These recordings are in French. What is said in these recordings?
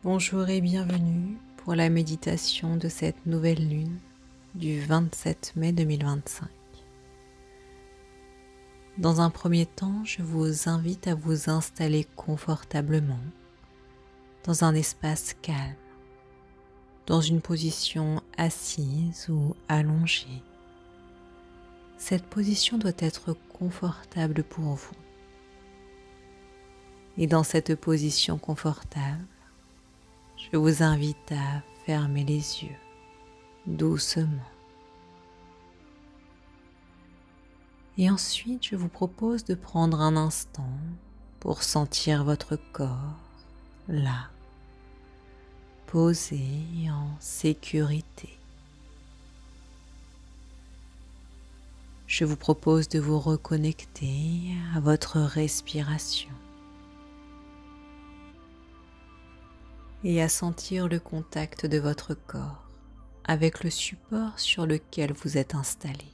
Bonjour et bienvenue pour la méditation de cette nouvelle lune du 27 mai 2025. Dans un premier temps, je vous invite à vous installer confortablement dans un espace calme, dans une position assise ou allongée. Cette position doit être confortable pour vous. Et dans cette position confortable, je vous invite à fermer les yeux doucement. Et ensuite, je vous propose de prendre un instant pour sentir votre corps là, posé en sécurité. Je vous propose de vous reconnecter à votre respiration et à sentir le contact de votre corps avec le support sur lequel vous êtes installé.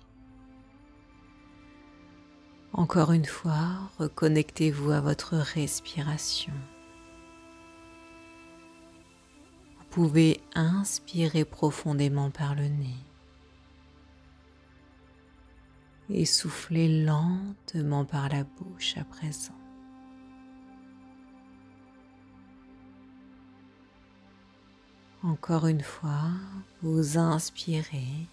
Encore une fois, reconnectez-vous à votre respiration. Vous pouvez inspirer profondément par le nez et souffler lentement par la bouche à présent. Encore une fois, vous inspirez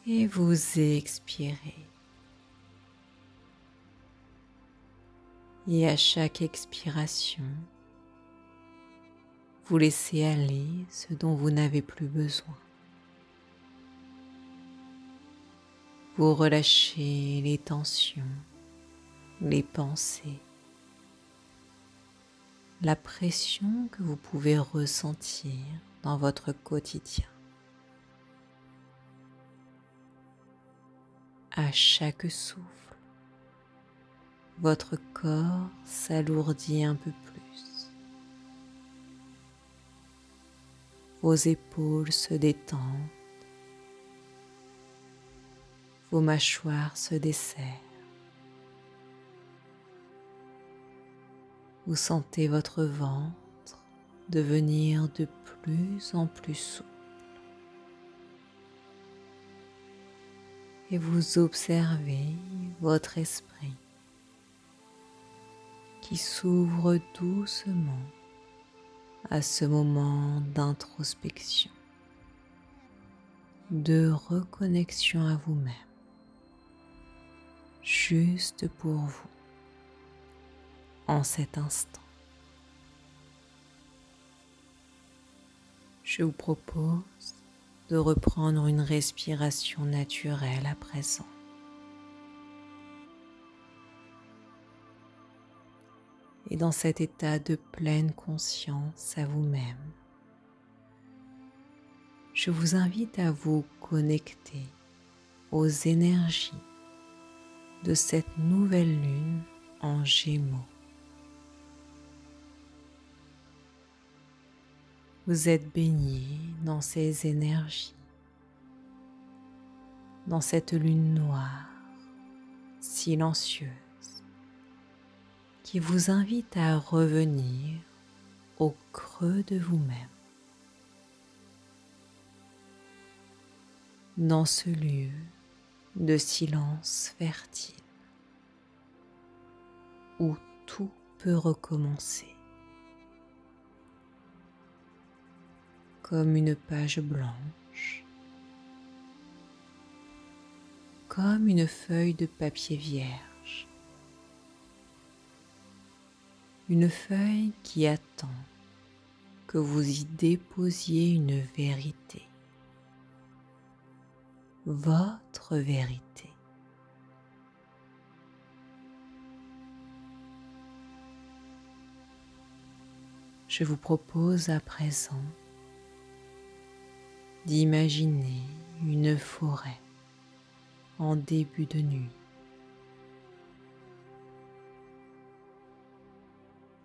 et vous expirez. Et à chaque expiration, vous laissez aller ce dont vous n'avez plus besoin. Vous relâchez les tensions, les pensées, la pression que vous pouvez ressentir dans votre quotidien. À chaque souffle, votre corps s'alourdit un peu plus. Vos épaules se détendent. Vos mâchoires se desserrent. Vous sentez votre ventre devenir de plus en plus souple. Et vous observez votre esprit qui s'ouvre doucement à ce moment d'introspection, de reconnexion à vous-même, juste pour vous, en cet instant. Je vous propose de reprendre une respiration naturelle à présent. Et dans cet état de pleine conscience à vous-même, je vous invite à vous connecter aux énergies de cette nouvelle lune en Gémeaux. Vous êtes baigné dans ces énergies, dans cette lune noire, silencieuse, qui vous invite à revenir au creux de vous-même, dans ce lieu de silence fertile, où tout peut recommencer. Comme une page blanche, comme une feuille de papier vierge, une feuille qui attend que vous y déposiez une vérité, votre vérité. Je vous propose à présent d'imaginer une forêt en début de nuit.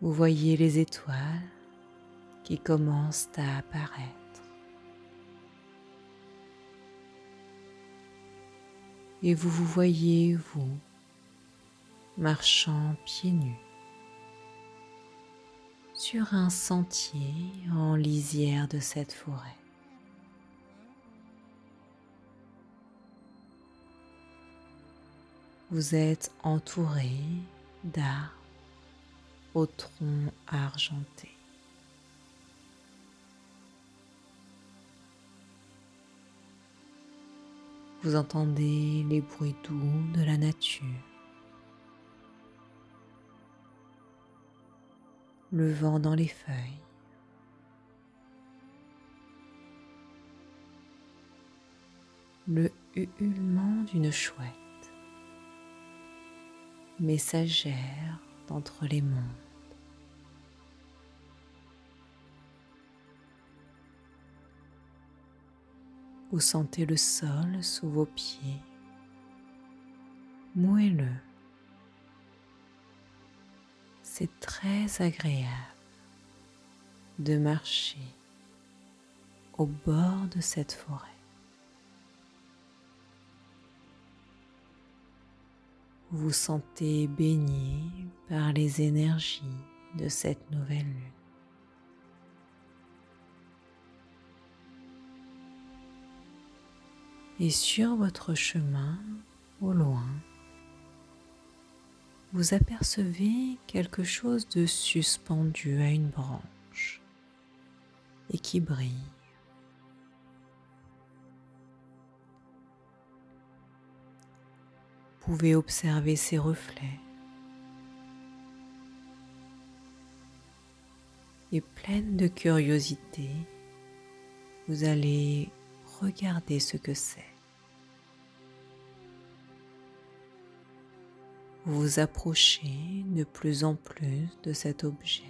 Vous voyez les étoiles qui commencent à apparaître. Et vous vous voyez, vous, marchant pieds nus sur un sentier en lisière de cette forêt. Vous êtes entouré d'arbres au tronc argenté. Vous entendez les bruits doux de la nature, le vent dans les feuilles, le ululement d'une chouette, messagère d'entre les mondes. Vous sentez le sol sous vos pieds, moelleux. C'est très agréable de marcher au bord de cette forêt. Vous vous sentez baigné par les énergies de cette nouvelle lune. Et sur votre chemin, au loin, vous apercevez quelque chose de suspendu à une branche et qui brille. Vous pouvez observer ses reflets et pleine de curiosité, vous allez regarder ce que c'est. Vous vous approchez de plus en plus de cet objet.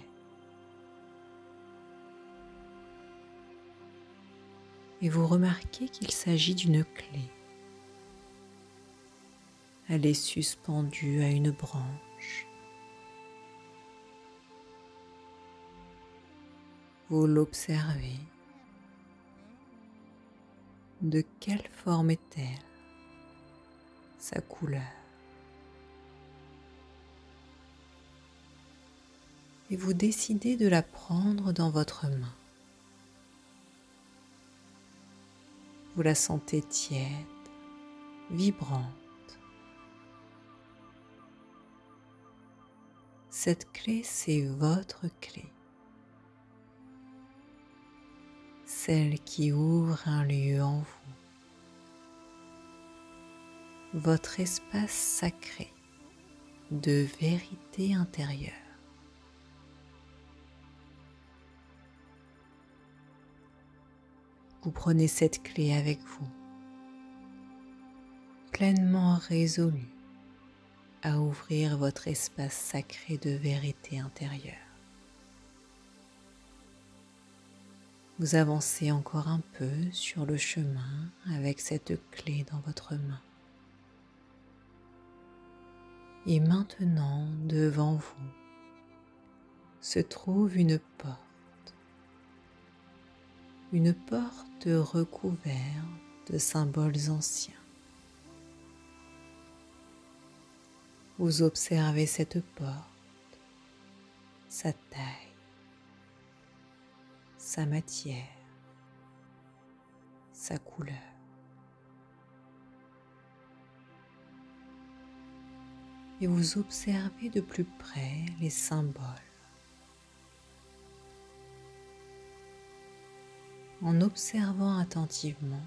Et vous remarquez qu'il s'agit d'une clé. Elle est suspendue à une branche. Vous l'observez. De quelle forme est-elle? Sa couleur. Et vous décidez de la prendre dans votre main. Vous la sentez tiède, vibrante. Cette clé, c'est votre clé. Celle qui ouvre un lieu en vous. Votre espace sacré de vérité intérieure. Vous prenez cette clé avec vous, pleinement résolu à ouvrir votre espace sacré de vérité intérieure. Vous avancez encore un peu sur le chemin avec cette clé dans votre main. Et maintenant, devant vous, se trouve une porte. Une porte recouverte de symboles anciens. Vous observez cette porte, sa taille, sa matière, sa couleur. Et vous observez de plus près les symboles. En observant attentivement,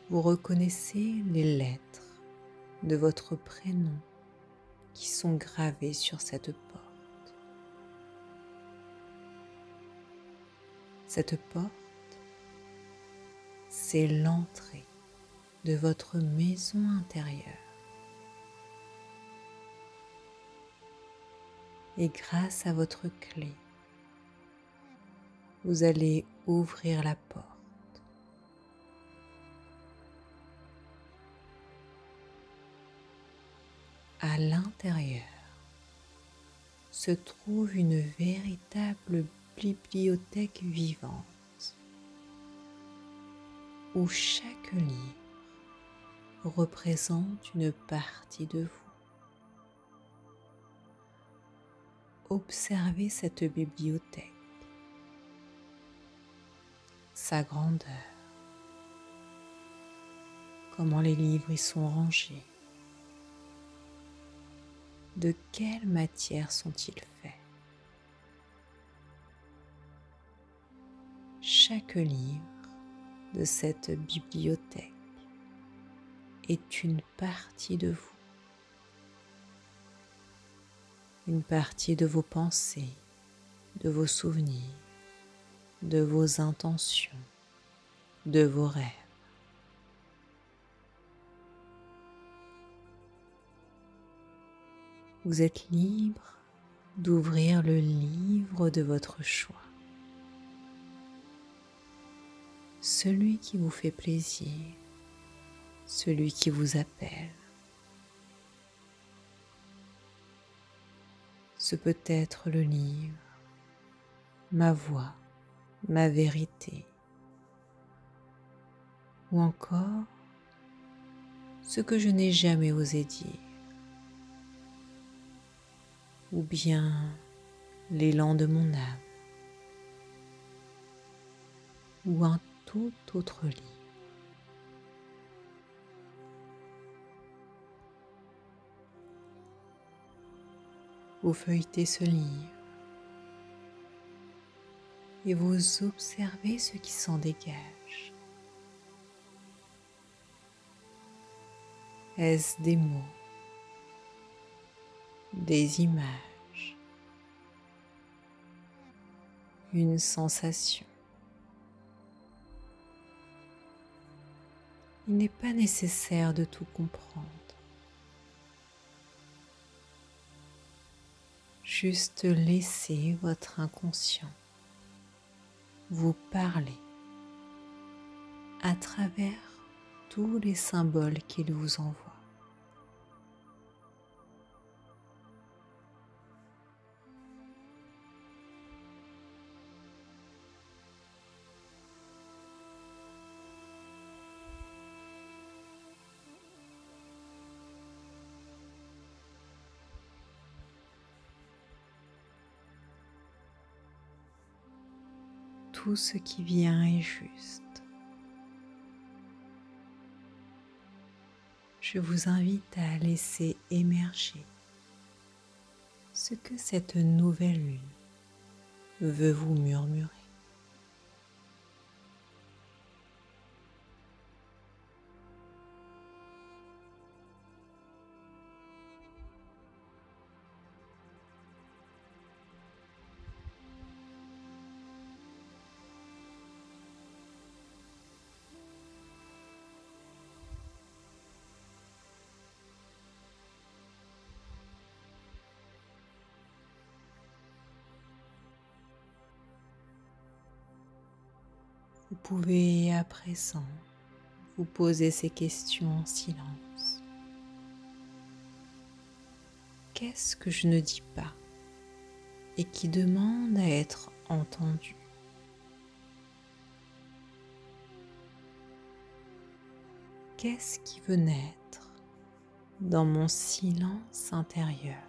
vous reconnaissez les lettres de votre prénom qui sont gravées sur cette porte. Cette porte, c'est l'entrée de votre maison intérieure. Et grâce à votre clé, vous allez ouvrir la porte. À l'intérieur se trouve une véritable bibliothèque vivante où chaque livre représente une partie de vous. observez cette bibliothèque, sa grandeur, comment les livres y sont rangés, de quelle matière sont-ils faits. Chaque livre de cette bibliothèque est une partie de vous, une partie de vos pensées, de vos souvenirs, de vos intentions, de vos rêves. Vous êtes libre d'ouvrir le livre de votre choix, celui qui vous fait plaisir, celui qui vous appelle. Ce peut être le livre, ma voix, ma vérité, ou encore ce que je n'ai jamais osé dire, ou bien l'élan de mon âme, ou un tout autre livre. Vous feuilletez ce livre et vous observez ce qui s'en dégage. Est-ce des mots, des images, une sensation? Il n'est pas nécessaire de tout comprendre. Juste laissez votre inconscient vous parler à travers tous les symboles qu'il vous envoie. Tout ce qui vient est juste. Je vous invite à laisser émerger ce que cette nouvelle lune veut vous murmurer. Vous pouvez à présent vous poser ces questions en silence. Qu'est-ce que je ne dis pas et qui demande à être entendu? Qu'est-ce qui veut naître dans mon silence intérieur?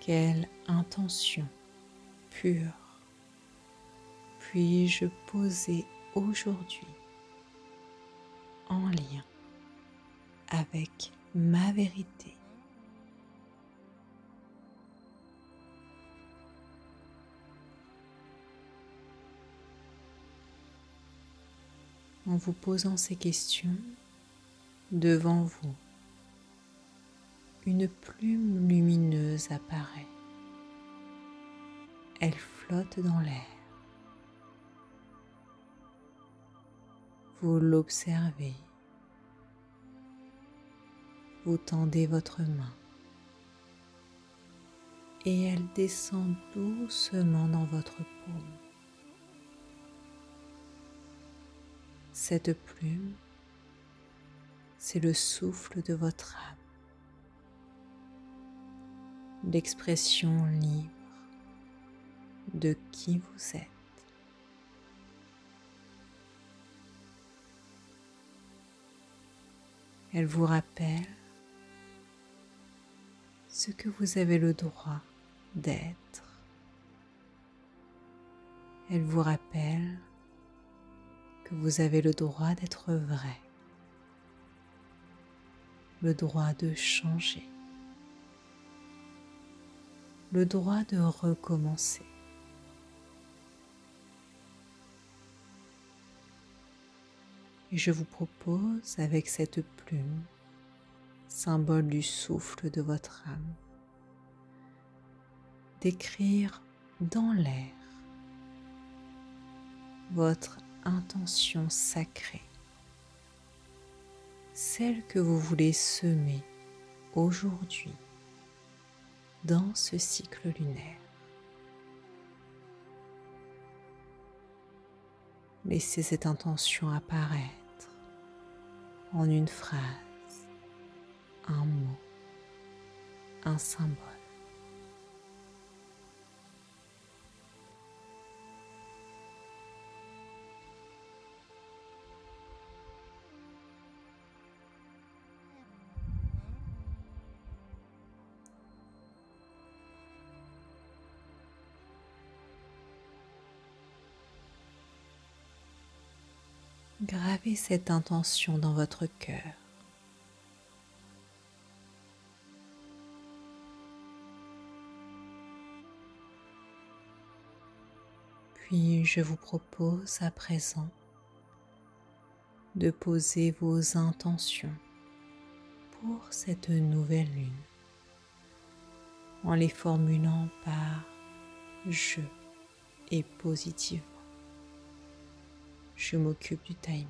Quelle intention pure puis-je poser aujourd'hui en lien avec ma vérité? En vous posant ces questions, devant vous, une plume lumineuse apparaît. Elle flotte dans l'air. Vous l'observez. Vous tendez votre main et elle descend doucement dans votre paume. Cette plume, c'est le souffle de votre âme, l'expression libre de qui vous êtes. Elle vous rappelle ce que vous avez le droit d'être. Elle vous rappelle que vous avez le droit d'être vrai, le droit de changer, le droit de recommencer. Et je vous propose, avec cette plume, symbole du souffle de votre âme, d'écrire dans l'air votre intention sacrée, celle que vous voulez semer aujourd'hui dans ce cycle lunaire. Laissez cette intention apparaître en une phrase, un mot, un symbole. Gravez cette intention dans votre cœur. Puis je vous propose à présent de poser vos intentions pour cette nouvelle lune en les formulant par je et positivement. Je m'occupe du timing.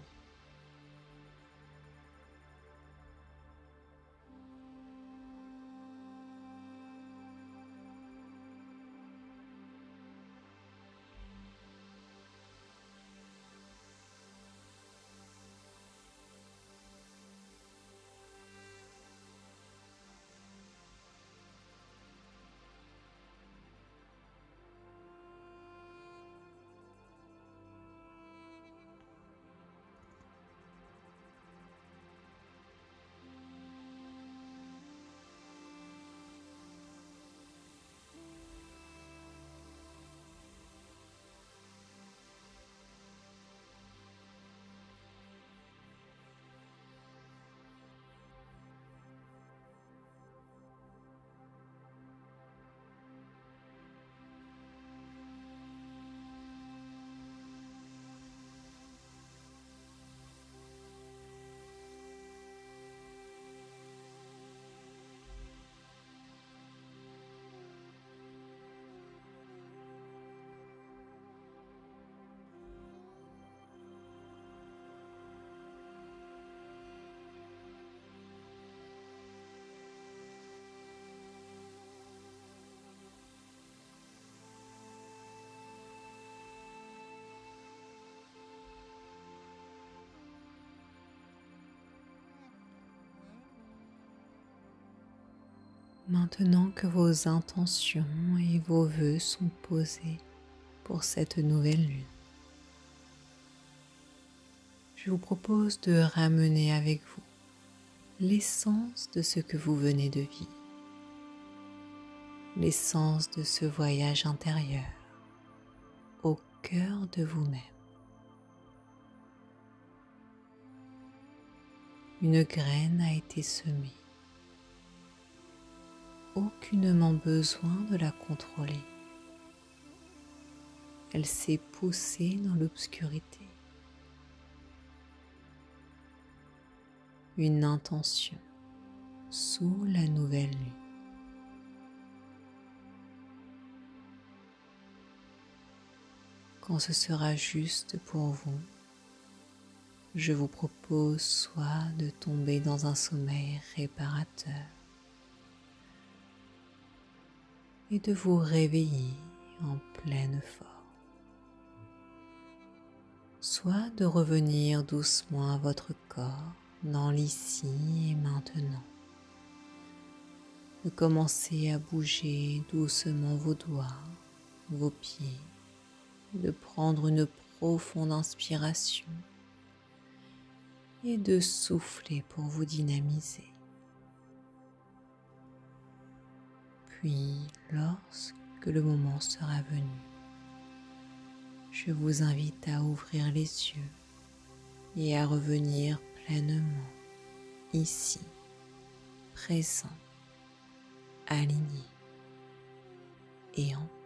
Maintenant que vos intentions et vos vœux sont posés pour cette nouvelle lune, je vous propose de ramener avec vous l'essence de ce que vous venez de vivre, l'essence de ce voyage intérieur au cœur de vous-même. Une graine a été semée. Aucunement besoin de la contrôler. Elle s'est poussée dans l'obscurité. Une intention sous la nouvelle lune. Quand ce sera juste pour vous, je vous propose soit de tomber dans un sommeil réparateur et de vous réveiller en pleine forme, soit de revenir doucement à votre corps dans l'ici et maintenant, de commencer à bouger doucement vos doigts, vos pieds, de prendre une profonde inspiration et de souffler pour vous dynamiser. Puis, lorsque le moment sera venu, je vous invite à ouvrir les yeux et à revenir pleinement ici, présent, aligné et en paix.